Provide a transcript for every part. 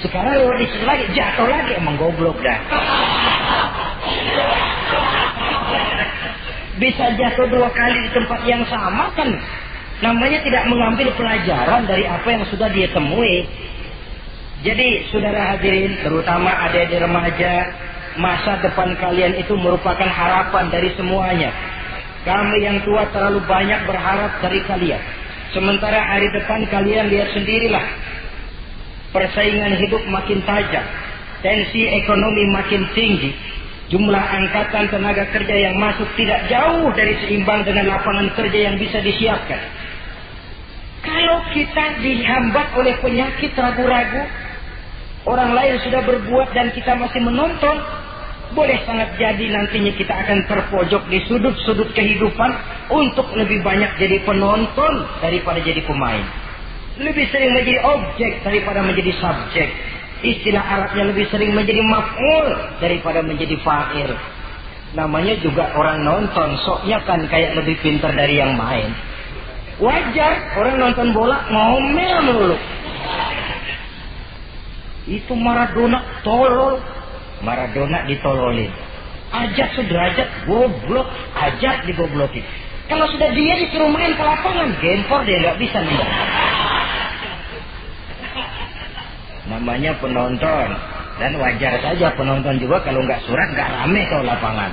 Sekarang lewat di situ lagi, jatuh lagi, emang goblok dah. Bisa jatuh 2 kali di tempat yang sama kan namanya tidak mengambil pelajaran dari apa yang sudah dia temui. Jadi saudara hadirin, terutama adik-adik remaja, masa depan kalian itu merupakan harapan dari semuanya. Kami yang tua terlalu banyak berharap dari kalian. Sementara hari depan kalian lihat sendirilah, persaingan hidup makin tajam, tensi ekonomi makin tinggi, jumlah angkatan tenaga kerja yang masuk tidak jauh dari seimbang dengan lapangan kerja yang bisa disiapkan. Kalau kita dihambat oleh penyakit ragu-ragu, orang lain sudah berbuat dan kita masih menonton, boleh sangat jadi nantinya kita akan terpojok di sudut-sudut kehidupan untuk lebih banyak jadi penonton daripada jadi pemain. Lebih sering menjadi objek daripada menjadi subjek. Istilah Arabnya lebih sering menjadi maf'ul daripada menjadi fa'il. Namanya juga orang nonton, soknya kan kayak lebih pintar dari yang main. Wajar orang nonton bola ngomel melulu. Itu Maradona tolol, Maradona ditololin. Ajak sederajat goblok, ajak digoblokin. Kalau sudah dia disuruh main ke lapangan, gempor dia nggak bisa nih. Namanya penonton, dan wajar saja penonton juga kalau nggak surat nggak rame kalau lapangan.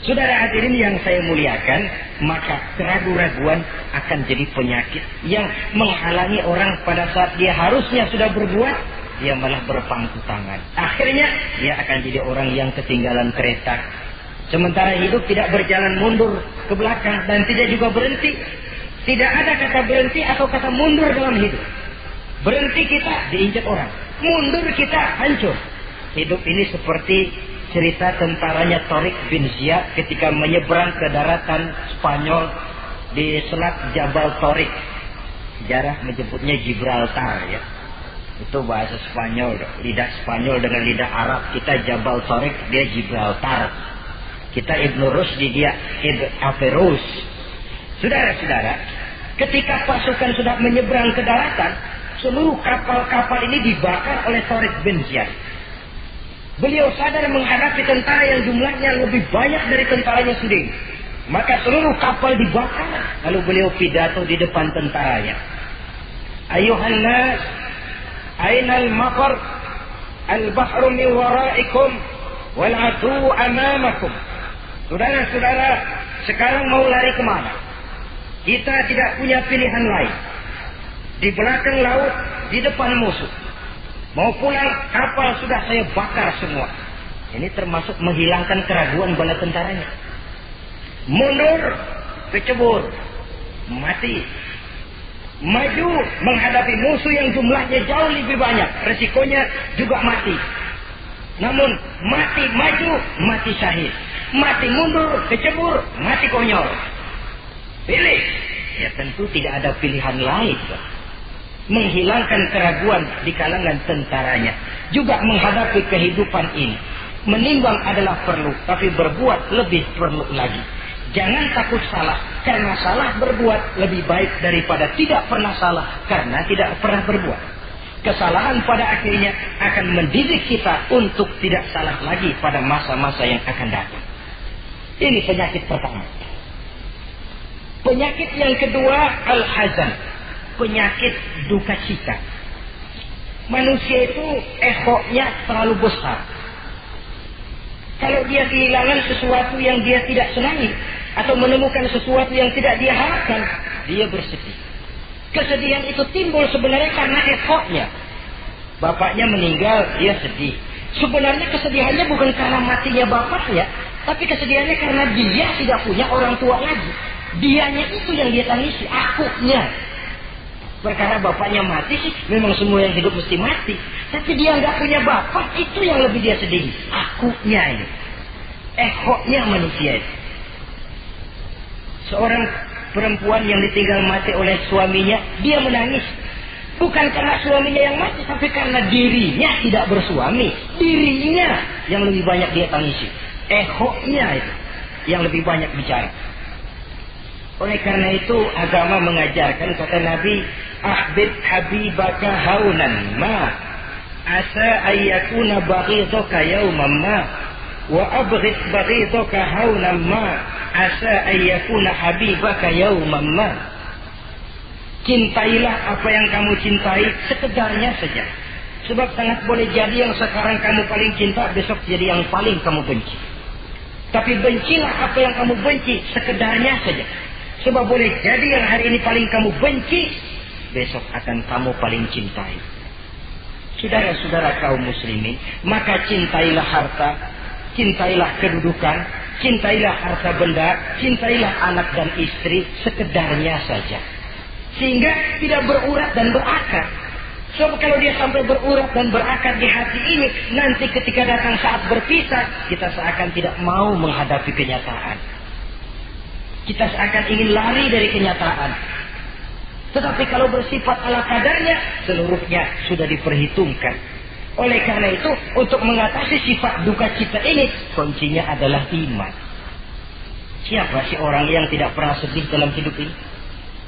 Saudara hadirin yang saya muliakan, maka keraguan-raguan akan jadi penyakit yang menghalangi orang pada saat dia harusnya sudah berbuat, dia malah berpangku tangan. Akhirnya dia akan jadi orang yang ketinggalan kereta. Sementara hidup tidak berjalan mundur ke belakang dan tidak juga berhenti. Tidak ada kata berhenti atau kata mundur dalam hidup. Berhenti kita diinjak orang, mundur kita hancur. Hidup ini seperti cerita tentaranya Tariq bin Ziyad ketika menyeberang ke daratan Spanyol di Selat Jabal Tariq. Sejarah menyebutnya Gibraltar ya. Itu bahasa Spanyol, lidah Spanyol dengan lidah Arab. Kita Jabal Tariq, dia Gibraltar. Kita Ibn Rusdi, dia Averroes. Saudara-saudara, ketika pasukan sudah menyeberang ke daratan, seluruh kapal-kapal ini dibakar oleh Tariq bin Ziyad. Beliau sadar menghadapi tentara yang jumlahnya lebih banyak dari tentaranya sendiri. Maka seluruh kapal dibakar. Lalu beliau pidato di depan tentaranya. Ayuhan nas, ainal mafar, al-bahru min waraikum, wal adu amamakum. Saudara-saudara, sekarang mau lari kemana? Kita tidak punya pilihan lain. Di belakang laut, di depan musuh. Mau pulang, kapal sudah saya bakar semua. Ini termasuk menghilangkan keraguan bala tentaranya. Mundur, kecebur, mati. Maju menghadapi musuh yang jumlahnya jauh lebih banyak, resikonya juga mati. Namun mati maju, mati syahid. Mati mundur, kecebur, mati konyol. Pilih. Ya tentu tidak ada pilihan lain. Menghilangkan keraguan di kalangan tentaranya. Juga menghadapi kehidupan ini. Menimbang adalah perlu, tapi berbuat lebih perlu lagi. Jangan takut salah, karena salah berbuat lebih baik daripada tidak pernah salah, karena tidak pernah berbuat. Kesalahan pada akhirnya akan mendidik kita untuk tidak salah lagi pada masa-masa yang akan datang. Ini penyakit pertama. Penyakit yang kedua, al-hazan. Penyakit duka cita. Manusia itu egonya terlalu besar. Kalau dia kehilangan sesuatu yang dia tidak senangi, atau menemukan sesuatu yang tidak dia harapkan, dia bersedih. Kesedihan itu timbul sebenarnya karena egonya. Bapaknya meninggal, dia sedih. Sebenarnya kesedihannya bukan karena matinya bapaknya, tapi kesedihannya karena dia tidak punya orang tua lagi. Dianya itu yang dia tangisi, akunya. Perkara bapaknya mati sih, memang semua yang hidup mesti mati. Tapi dia nggak punya bapak, itu yang lebih dia sedih. Akunya ini, egonya manusia itu. Seorang perempuan yang ditinggal mati oleh suaminya, dia menangis. Bukan karena suaminya yang mati, tapi karena dirinya tidak bersuami. Dirinya yang lebih banyak dia tangisi. Egonya itu yang lebih banyak bicara. Oleh karena itu agama mengajarkan, kata Nabi, ahbib habibaka haunan ma asa ayyakuna baghidaka yawman ma wa abghid baghidaka hawnan ma asa ayyakuna habibaka yawman ma. Cintailah apa yang kamu cintai sekedarnya saja. Sebab sangat boleh jadi yang sekarang kamu paling cinta, besok jadi yang paling kamu benci. Tapi bencilah apa yang kamu benci sekedarnya saja. Sebab boleh jadi yang hari ini paling kamu benci, besok akan kamu paling cintai. Saudara-saudara kaum muslimin, maka cintailah harta, cintailah kedudukan, cintailah harta benda, cintailah anak dan istri sekedarnya saja. Sehingga tidak berurat dan berakar. Sebab kalau dia sampai berurat dan berakar di hati ini, nanti ketika datang saat berpisah, kita seakan tidak mau menghadapi kenyataan. Kita seakan ingin lari dari kenyataan. Tetapi kalau bersifat ala kadarnya, seluruhnya sudah diperhitungkan. Oleh karena itu, untuk mengatasi sifat duka cita ini, kuncinya adalah iman. Siapa sih orang yang tidak pernah sedih dalam hidup ini?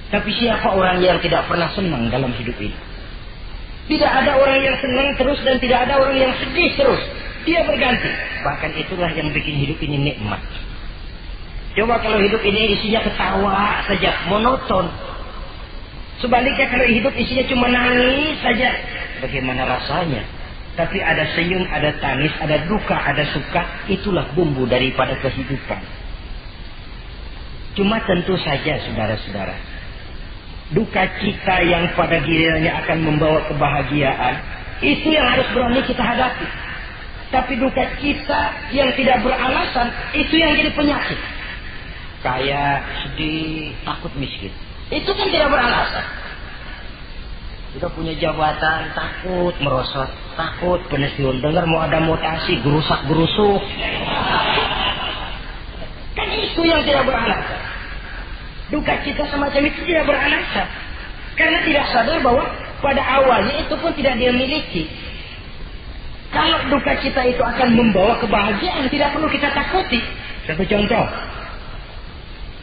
Tapi siapa orang yang tidak pernah senang dalam hidup ini? Tidak ada orang yang senang terus dan tidak ada orang yang sedih terus. Dia berganti. Bahkan itulah yang bikin hidup ini nikmat. Coba kalau hidup ini isinya ketawa saja, monoton. Sebaliknya kalau hidup isinya cuma nangis saja, bagaimana rasanya? Tapi ada senyum, ada tangis, ada duka, ada suka. Itulah bumbu daripada kehidupan. Cuma tentu saja saudara-saudara, duka cita yang pada gilirannya akan membawa kebahagiaan, itu yang harus berani kita hadapi. Tapi duka cita yang tidak beralasan, itu yang jadi penyakit. Kayak sedih, takut miskin, itu kan tidak beralasan. Kita punya jabatan, takut merosot, takut pensiun, dengar mau ada mutasi, gerusak-gerusuk. Kan itu yang tidak beralasan. Duka cita semacam itu tidak beralasan. Karena tidak sadar bahwa pada awalnya itu pun tidak dia miliki. Kalau duka cita itu akan membawa kebahagiaan, tidak perlu kita takuti. Satu contoh.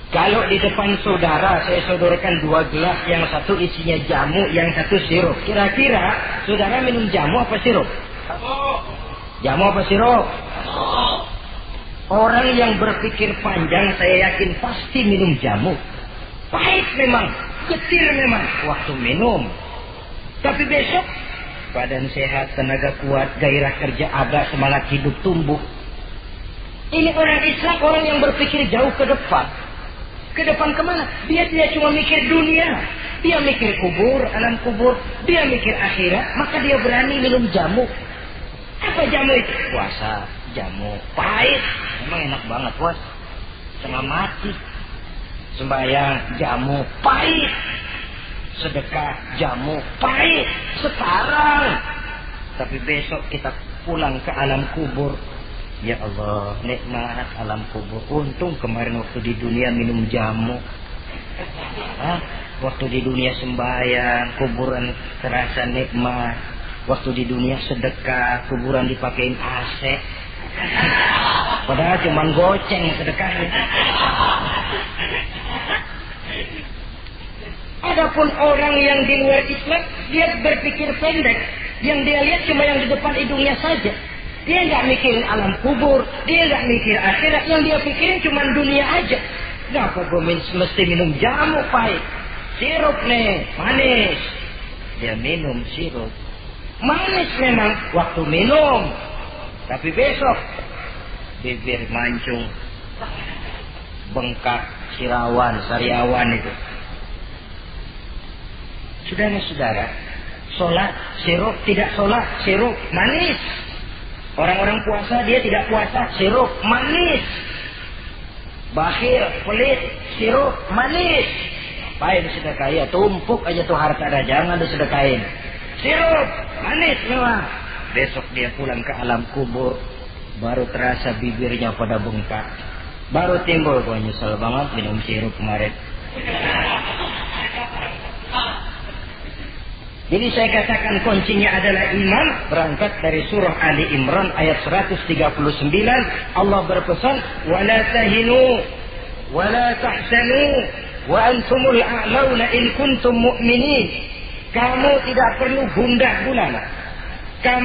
Kalau di depan saudara saya sodorkan 2 gelas, yang satu isinya jamu, yang satu sirup. Kira-kira saudara minum jamu apa sirup? Jamu apa sirup? Orang yang berpikir panjang saya yakin pasti minum jamu. Pahit memang, getir memang waktu minum. Tapi besok badan sehat, tenaga kuat, gairah kerja ada, semangat hidup tumbuh. Ini orang Islam, orang yang berpikir jauh ke depan. Ke depan kemana? Dia tidak cuma mikir dunia, dia mikir kubur, alam kubur, dia mikir akhirat. Maka dia berani minum jamu. Apa jamu itu? Puasa, jamu pahit, memang enak banget puas, setengah mati. Sembahyang, jamu pahit. Sedekah, jamu pahit sekarang. Tapi besok kita pulang ke alam kubur, ya Allah, nikmat alam kubur. Untung kemarin waktu di dunia minum jamu. Waktu di dunia sembahyang, kuburan terasa nikmat. Waktu di dunia sedekah, kuburan dipakein AC. Padahal cuma goceng sedekahnya. Adapun orang yang di luar Islam, dia berpikir pendek. Yang dia lihat cuma yang di depan hidungnya saja. Dia nggak mikirin alam kubur, dia nggak mikir akhirat. Yang dia pikirin cuma dunia aja. Kenapa gue mesti minum jamu pahit? Sirup nih, manis. Dia minum sirup. Manis memang waktu minum. Tapi besok bibir mancung, bengkak, sirawan, sariawan itu. Saudara-saudara, sholat sirup, tidak sholat sirup, manis. Orang-orang puasa dia tidak puasa, sirup, manis. Bakhil, pelit, sirup, manis. Apain sedekahin, tumpuk aja tuh harta dah, jangan disedekahin. Sirup, manis memang. Besok dia pulang ke alam kubur, baru terasa bibirnya pada bengkak. Baru timbul, gua nyesel banget minum sirup kemarin. Jadi saya katakan kuncinya adalah iman. Berangkat dari surah Ali Imran ayat 139, Allah berpesan, wala tahinu wala tahzanu wa antumul a'launa in kuntum mu'minin. Kamu tidak perlu gundah gulana, kamu